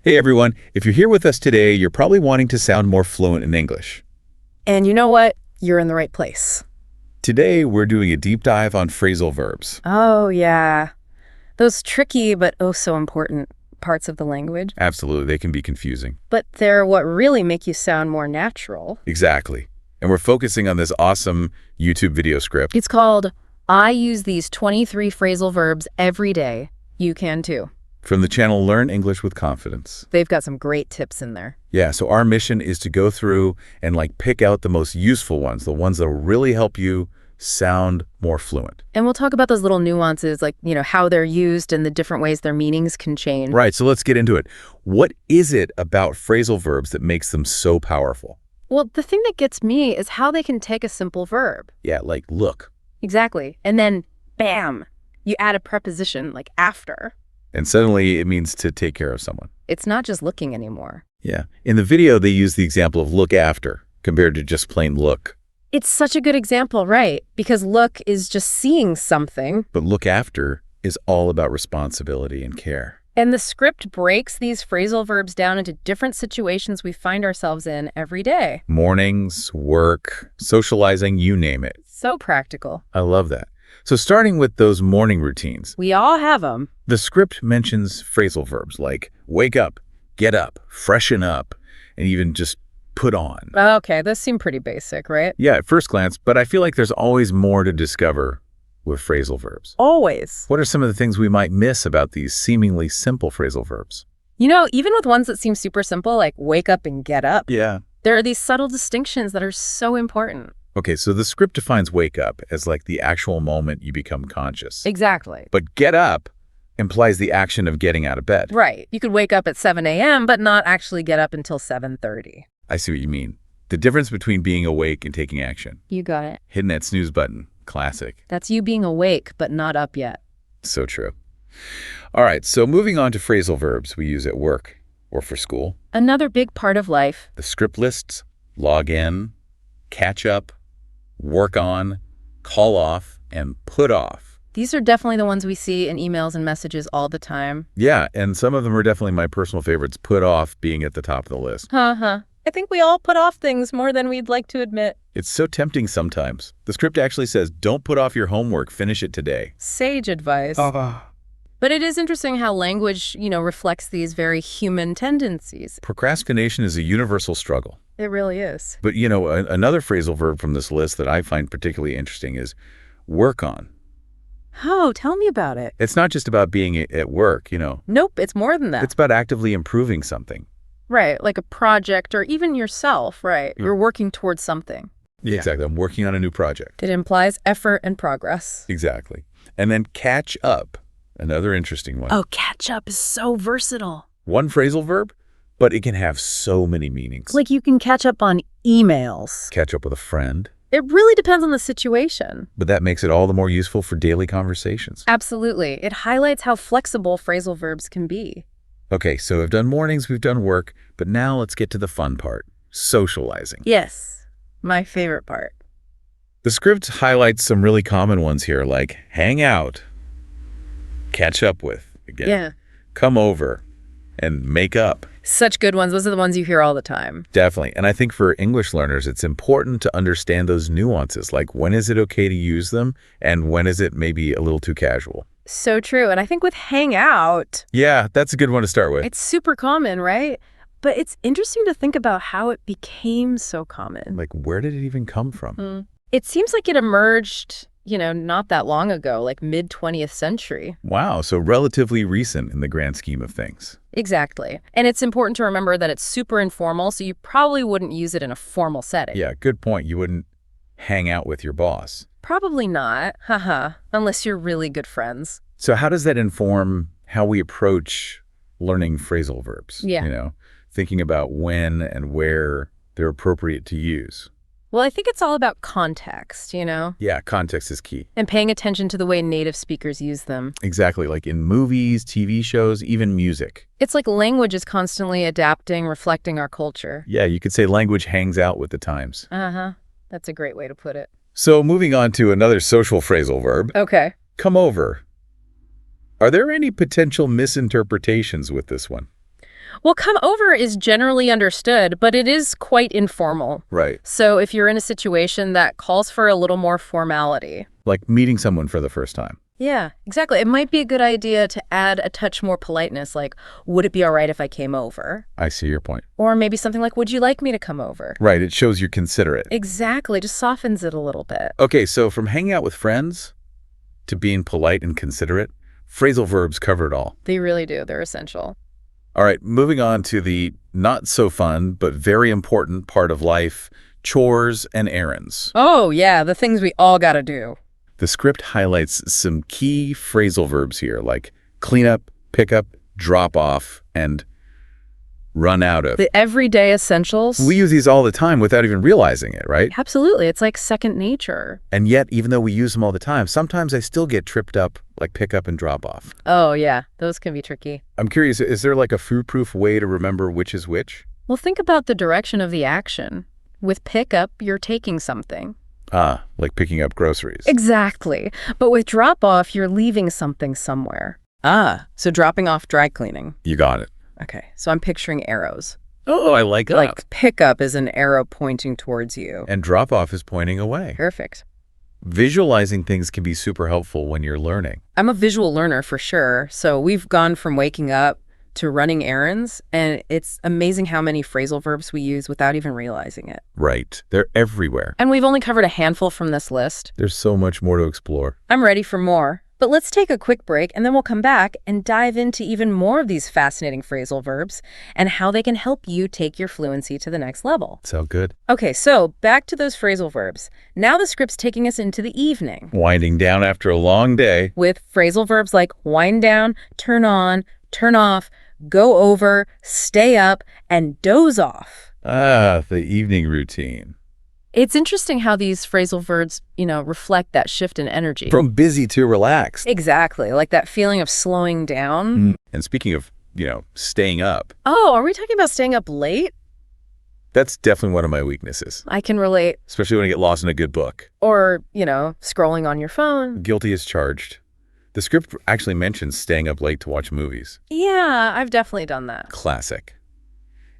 Hey everyone, if you're here with us today, you're probably wanting to sound more fluent in English. And you know what? You're in the right place. Today, we're doing a deep dive on phrasal verbs. Oh, yeah. Those tricky but oh so important parts of the language. Absolutely, they can be confusing. But they're what really make you sound more natural. Exactly. And we're focusing on this awesome YouTube video script. It's called, I use these 23 phrasal verbs every day. You can too. From the channel Learn English with Confidence. They've got some great tips in there. Yeah, so our mission is to go through and pick out the most useful ones, the ones that will really help you sound more fluent. And we'll talk about those little nuances, like, how they're used and the different ways their meanings can change. Right, so let's get into it. What is it about phrasal verbs that makes them so powerful? Well, the thing that gets me is how they can take a simple verb. Yeah, like look. Exactly. And then, bam, you add a preposition like after. And suddenly it means to take care of someone. It's not just looking anymore. Yeah. In the video, they use the example of look after compared to just plain look. It's such a good example, right? Because look is just seeing something. But look after is all about responsibility and care. And the script breaks these phrasal verbs down into different situations we find ourselves in every day. Mornings, work, socializing, you name it. So practical. I love that. So starting with those morning routines, We all have them. the script mentions phrasal verbs like wake up, get up, freshen up, and even just put on. Okay, those seem pretty basic, right? Yeah, at first glance, but I feel like there's always more to discover with phrasal verbs. Always. What are some of the things we might miss about these seemingly simple phrasal verbs? Even with ones that seem super simple, like wake up and get up, Yeah. there are these subtle distinctions that are so important. Okay, so the script defines wake up as the actual moment you become conscious. Exactly. But get up implies the action of getting out of bed. Right. You could wake up at 7 a.m., but not actually get up until 7:30. I see what you mean. The difference between being awake and taking action. You got it. Hitting that snooze button. Classic. That's you being awake, but not up yet. So true. All right, so moving on to phrasal verbs we use at work or for school. Another big part of life. The script lists, log in, catch up, work on, call off, and put off. These are definitely the ones we see in emails and messages all the time. Yeah, and some of them are definitely my personal favorites, put off being at the top of the list. I think we all put off things more than we'd like to admit. It's so tempting sometimes. The script actually says, don't put off your homework, finish it today. Sage advice. But it is interesting how language, reflects these very human tendencies. Procrastination is a universal struggle. It really is. But, another phrasal verb from this list that I find particularly interesting is work on. Oh, tell me about it. It's not just about being at work, Nope, it's more than that. It's about actively improving something. Right, like a project or even yourself, right? You're working towards something. Yeah. Exactly. I'm working on a new project. It implies effort and progress. Exactly. And then catch up, another interesting one. Oh, catch up is so versatile. One phrasal verb, but it can have so many meanings. Like you can catch up on emails. Catch up with a friend. It really depends on the situation. But that makes it all the more useful for daily conversations. Absolutely. It highlights how flexible phrasal verbs can be. Okay, so we've done mornings, we've done work, but now let's get to the fun part, socializing. Yes, my favorite part. The script highlights some really common ones here, like hang out, catch up with, again, Yeah. come over, and make up. Such good ones. Those are the ones you hear all the time. Definitely. And I think for English learners, it's important to understand those nuances, like when is it okay to use them and when is it maybe a little too casual. So true. And I think with hang out, Yeah, that's a good one to start with. it's super common, right? But it's interesting to think about how it became so common. Like, where did it even come from? It seems like it emerged, not that long ago, like mid-20th century. Wow, so relatively recent in the grand scheme of things. Exactly. And it's important to remember that it's super informal, so you probably wouldn't use it in a formal setting. Yeah, good point. You wouldn't hang out with your boss. Probably not, unless you're really good friends. So how does that inform how we approach learning phrasal verbs? Yeah. Thinking about when and where they're appropriate to use. Well, I think it's all about context, Yeah, context is key. and paying attention to the way native speakers use them. Exactly, like in movies, TV shows, even music. It's like language is constantly adapting, reflecting our culture. Yeah, you could say language hangs out with the times. That's a great way to put it. So moving on to another social phrasal verb, Okay. come over. Are there any potential misinterpretations with this one? Well, come over is generally understood, but it is quite informal. Right. So if you're in a situation that calls for a little more formality. Like meeting someone for the first time. Yeah, exactly. It might be a good idea to add a touch more politeness, like, would it be all right if I came over? I see your point. Or maybe something like, would you like me to come over? Right, it shows you're considerate. Exactly, just softens it a little bit. Okay, so from hanging out with friends to being polite and considerate, phrasal verbs cover it all. They really do. They're essential. All right, moving on to the not so fun but very important part of life, chores and errands. Oh, yeah, the things we all gotta do. The script highlights some key phrasal verbs here, like clean up, pick up, drop off, and run out of. The everyday essentials. We use these all the time without even realizing it, right? Absolutely. It's like second nature. And yet, even though we use them all the time, sometimes I still get tripped up, like pick up and drop off. Oh, yeah. Those can be tricky. I'm curious, is there like a foolproof way to remember which is which? Well, think about the direction of the action. With pick up, you're taking something. Ah, like picking up groceries. Exactly. But with drop off, you're leaving something somewhere. Ah, so dropping off dry cleaning. You got it. Okay, so I'm picturing arrows. Oh, I like that. Like pickup is an arrow pointing towards you. And drop off is pointing away. Perfect. Visualizing things can be super helpful when you're learning. I'm a visual learner for sure. So we've gone from waking up to running errands, and it's amazing how many phrasal verbs we use without even realizing it. Right. They're everywhere. And we've only covered a handful from this list. There's so much more to explore. I'm ready for more. But let's take a quick break, and then we'll come back and dive into even more of these fascinating phrasal verbs and how they can help you take your fluency to the next level. Sound good? Okay, so back to those phrasal verbs. Now the script's taking us into the evening Winding down after a long day. with phrasal verbs like wind down, turn on, turn off, go over, stay up, and doze off. Ah, the evening routine. It's interesting how these phrasal verbs, reflect that shift in energy. From busy to relaxed. Exactly, like that feeling of slowing down. And speaking of, staying up, Oh, are we talking about staying up late? that's definitely one of my weaknesses, I can relate. especially when I get lost in a good book. Or, scrolling on your phone. Guilty as charged. The script actually mentions staying up late to watch movies. Yeah, I've definitely done that. Classic.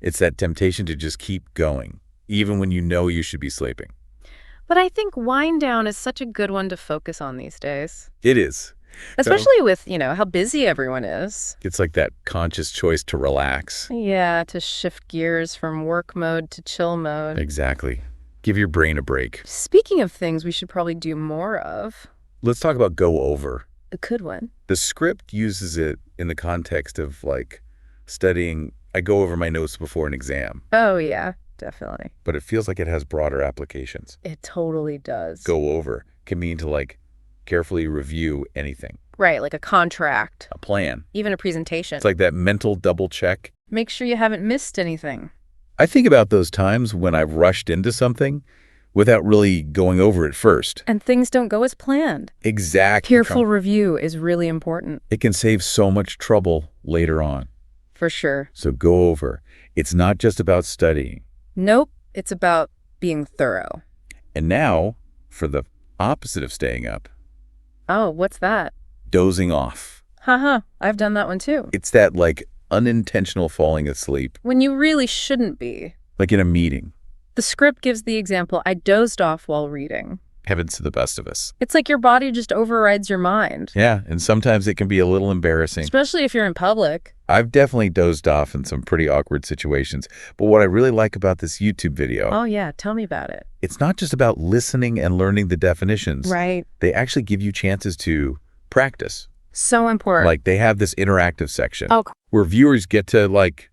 It's that temptation to just keep going, even when you know you should be sleeping. But I think wind down is such a good one to focus on these days. It is. Especially with, how busy everyone is. It's like that conscious choice to relax. Yeah, to shift gears from work mode to chill mode. Exactly. Give your brain a break. Speaking of things we should probably do more of, Let's talk about go over. a good one. The script uses it in the context of like studying. I go over my notes before an exam, Oh, yeah, definitely. but it feels like it has broader applications. It totally does. Go over can mean to like carefully review anything, Right, like a contract, a plan. even a presentation. It's like that mental double check. Make sure you haven't missed anything. I think about those times when I've rushed into something without really going over it first. And things don't go as planned. Exactly. Careful review is really important. It can save so much trouble later on. For sure. So go over. It's not just about studying. Nope, it's about being thorough. And now, for the opposite of staying up, Oh, what's that? dozing off. Haha, I've done that one too. It's that like unintentional falling asleep, When you really shouldn't be. like in a meeting. The script gives the example, I dozed off while reading. Happens to the best of us. It's like your body just overrides your mind. Yeah, and sometimes it can be a little embarrassing. Especially if you're in public. I've definitely dozed off in some pretty awkward situations. But what I really like about this YouTube video, Oh yeah, tell me about it. it's not just about listening and learning the definitions. Right. They actually give you chances to practice. So important. Like they have this interactive section Oh, where viewers get to like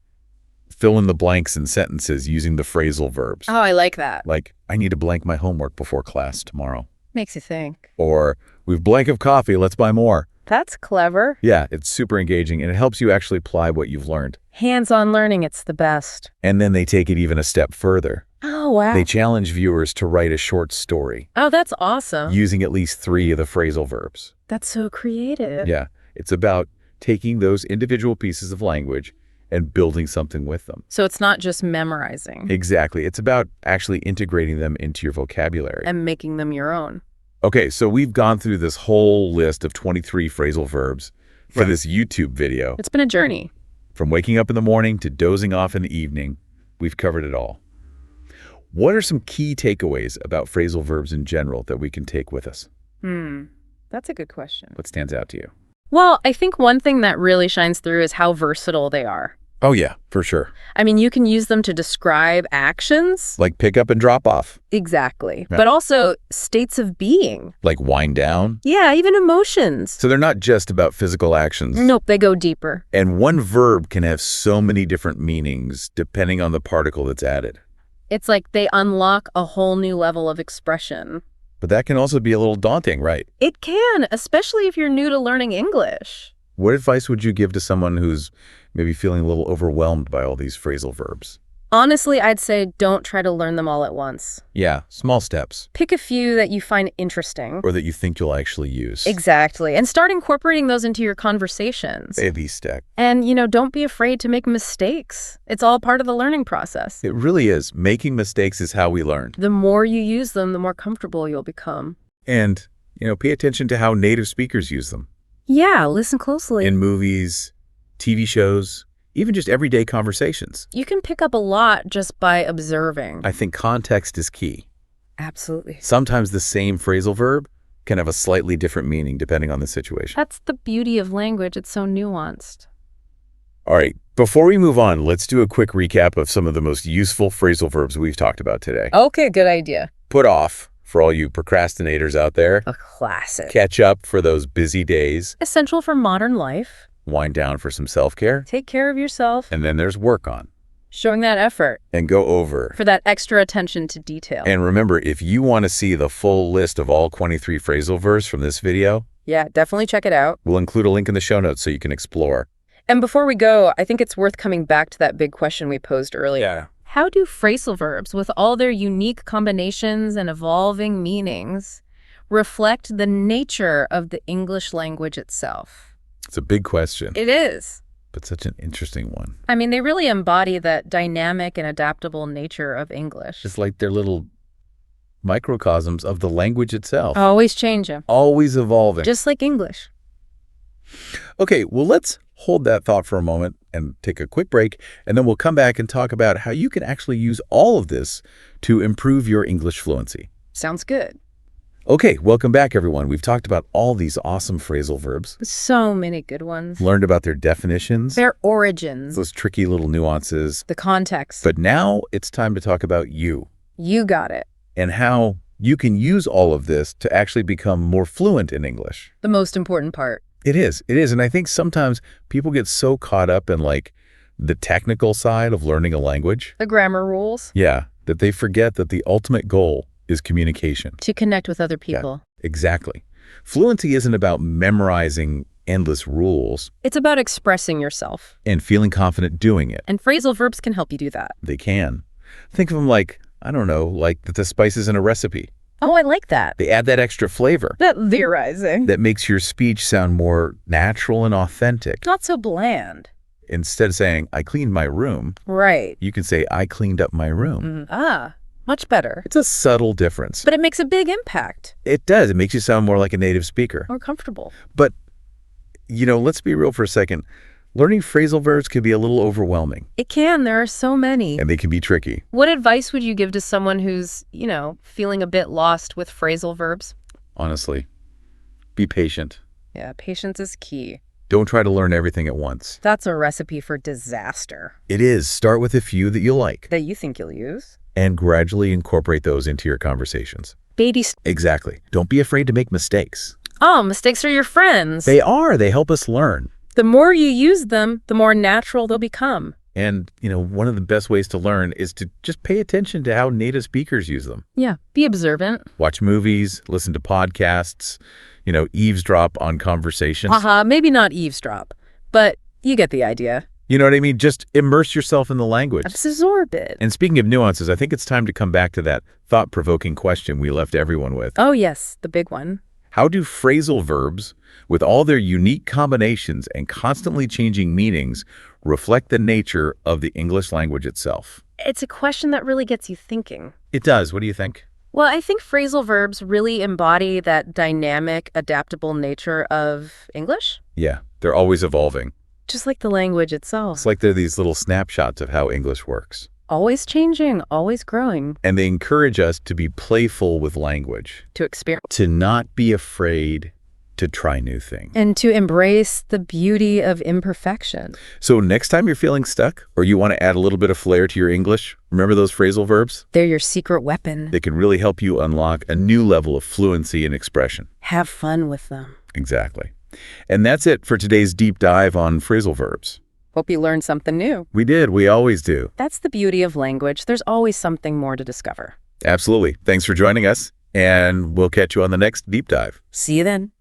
fill in the blanks in sentences using the phrasal verbs. I like that. Like, I need to blank my homework before class tomorrow. Makes you think. Or, we've blank of coffee, let's buy more. That's clever. Yeah, it's super engaging and it helps you actually apply what you've learned. Hands-on learning, it's the best. And then they take it even a step further. Oh, wow. They challenge viewers to write a short story Oh, that's awesome. using at least 3 of the phrasal verbs. That's so creative. Yeah, it's about taking those individual pieces of language and building something with them. So it's not just memorizing Exactly. It's about actually integrating them into your vocabulary. and making them your own. Okay, so we've gone through this whole list of 23 phrasal verbs for this YouTube video. It's been a journey. From waking up in the morning to dozing off in the evening, we've covered it all. What are some key takeaways about phrasal verbs in general that we can take with us? That's a good question. What stands out to you? Well, I think one thing that really shines through is how versatile they are. Oh, yeah, for sure. I mean, you can use them to describe actions. Like pick up and drop off. Exactly. Yeah. But also states of being. Like wind down. Yeah, even emotions. So they're not just about physical actions. Nope, they go deeper. And one verb can have so many different meanings depending on the particle that's added. It's like they unlock a whole new level of expression. But that can also be a little daunting, right? It can, especially if you're new to learning English. What advice would you give to someone who's maybe feeling a little overwhelmed by all these phrasal verbs? Honestly, I'd say don't try to learn them all at once. Yeah, small steps. Pick a few that you find interesting. Or that you think you'll actually use. Exactly. And start incorporating those into your conversations. Baby step. And, don't be afraid to make mistakes. It's all part of the learning process. It really is. Making mistakes is how we learn. The more you use them, the more comfortable you'll become. And, pay attention to how native speakers use them. Yeah, listen closely. In movies, TV shows, even just everyday conversations. You can pick up a lot just by observing. I think context is key. Absolutely. Sometimes the same phrasal verb can have a slightly different meaning depending on the situation. That's the beauty of language. It's so nuanced. All right, before we move on, let's do a quick recap of some of the most useful phrasal verbs we've talked about today. Okay, good idea. Put off, for all you procrastinators out there. A classic. Catch up for those busy days. Essential for modern life. Wind down for some self-care. Take care of yourself. And then there's work on. Showing that effort. And go over. For that extra attention to detail. And remember, if you want to see the full list of all 23 phrasal verbs from this video, yeah, definitely check it out. We'll include a link in the show notes so you can explore. And before we go, I think it's worth coming back to that big question we posed earlier. Yeah. How do phrasal verbs, with all their unique combinations and evolving meanings, reflect the nature of the English language itself? It's a big question. It is. But such an interesting one. I mean, they really embody that dynamic and adaptable nature of English. It's like they're little microcosms of the language itself. Always changing. Always evolving. Just like English. Okay, well, let's hold that thought for a moment and take a quick break, and then we'll come back and talk about how you can actually use all of this to improve your English fluency. Sounds good. Okay, welcome back, everyone. We've talked about all these awesome phrasal verbs. So many good ones. Learned about their definitions. Their origins. Those tricky little nuances. The context. But now it's time to talk about you. You got it. And how you can use all of this to actually become more fluent in English. The most important part. It is. It is. And I think sometimes people get so caught up in the technical side of learning a language. The grammar rules. Yeah, that they forget that the ultimate goal is communication. To connect with other people. Yeah, exactly. Fluency isn't about memorizing endless rules. It's about expressing yourself. And feeling confident doing it. And phrasal verbs can help you do that. They can. Think of them like the spices in a recipe. Oh, I like that. They add that extra flavor. That theorizing. That makes your speech sound more natural and authentic. Not so bland. Instead of saying, I cleaned my room. Right. You can say, I cleaned up my room. Much better. It's a subtle difference. But it makes a big impact. It does. It makes you sound more like a native speaker. More comfortable. But, let's be real for a second. Learning phrasal verbs can be a little overwhelming. It can. There are so many. And they can be tricky. What advice would you give to someone who's, feeling a bit lost with phrasal verbs? Honestly, be patient. Yeah, patience is key. Don't try to learn everything at once. That's a recipe for disaster. It is. Start with a few that you like. That you think you'll use. And gradually incorporate those into your conversations. Exactly. Don't be afraid to make mistakes. Oh, mistakes are your friends. They are. They help us learn. The more you use them, the more natural they'll become. And, one of the best ways to learn is to just pay attention to how native speakers use them. Yeah, be observant. Watch movies, listen to podcasts, eavesdrop on conversations. Maybe not eavesdrop, but you get the idea. You know what I mean? Just immerse yourself in the language. Absorb it. And speaking of nuances, I think it's time to come back to that thought-provoking question we left everyone with. Oh, yes, the big one. How do phrasal verbs, with all their unique combinations and constantly changing meanings, reflect the nature of the English language itself? It's a question that really gets you thinking. It does. What do you think? Well, I think phrasal verbs really embody that dynamic, adaptable nature of English. Yeah, they're always evolving. Just like the language itself. It's like they're these little snapshots of how English works. Always changing, always growing. And they encourage us to be playful with language, To experiment. to not be afraid to try new things. And to embrace the beauty of imperfection. So next time you're feeling stuck or you want to add a little bit of flair to your English, remember those phrasal verbs? They're your secret weapon. They can really help you unlock a new level of fluency and expression. Have fun with them. Exactly. And that's it for today's deep dive on phrasal verbs. Hope you learned something new. We did. We always do. That's the beauty of language. There's always something more to discover. Absolutely. Thanks for joining us, and we'll catch you on the next deep dive. See you then.